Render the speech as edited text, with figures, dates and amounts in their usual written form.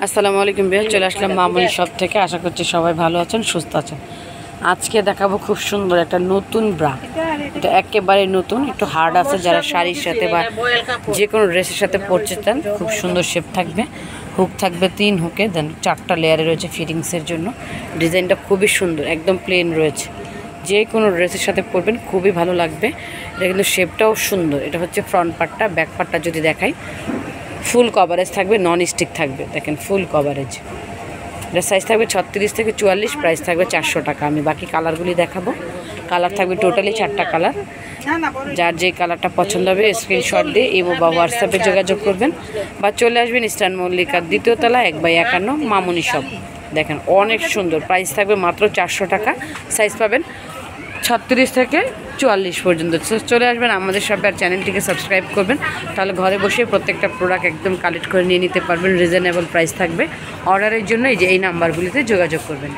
আসসালামু আলাইকুম ভাই, চলে আসলাম মামুনি শপ থেকে। আশা করছি সবাই ভালো আছেন, সুস্থ আছেন। আজকে দেখাবো খুব সুন্দর একটা নতুন ব্রা। এটা একেবারে নতুন, একটু হার্ড আছে। যারা শাড়ির সাথে বা যে কোনো ড্রেসের সাথে পরতে চান, খুব সুন্দর শেপ থাকবে। হুক থাকবে 3 হুকে, দেন 4টা লেয়ারে রয়েছে ফিটিংসের জন্য। ডিজাইনটা খুবই সুন্দর, একদম প্লেন রয়েছে। যে কোনো ড্রেসের সাথে পরবেন খুবই ভালো লাগবে। এটা কিন্তু শেপটাও সুন্দর। এটা হচ্ছে ফ্রন্ট পার্টটা। ব্যাক পার্টটা যদি দেখাই, ফুল কভারেজ থাকবে, নন স্টিক থাকবে। দেখেন ফুল কভারেজ। এটা সাইজ থাকবে 36 থেকে 44, প্রাইস থাকবে 400 টাকা। আমি বাকি কালারগুলি দেখাবো। কালার থাকবে টোটালি 4টা কালার। যার যে কালারটা পছন্দ হবে স্ক্রিনশট দিয়ে ইমো বা হোয়াটসঅ্যাপে যোগাযোগ করবেন, বা চলে আসবেন ইস্টার্ন মল্লিকার 2য় তলা 1/51 মামুনি শপ। দেখেন অনেক সুন্দর, প্রাইস থাকবে মাত্র 400 টাকা। সাইজ পাবেন 36 থেকে 44 পর্যন্ত। চলে আসবেন আমাদের শপে, আর চ্যানেলটিকে সাবস্ক্রাইব করবেন। তাহলে ঘরে বসে প্রত্যেকটা প্রোডাক্ট একদম কালেক্ট করে নিয়ে নিতে পারবেন। রিজনেবল প্রাইস থাকবে। অর্ডারের জন্য এই নাম্বারগুলিতে যোগাযোগ করবেন।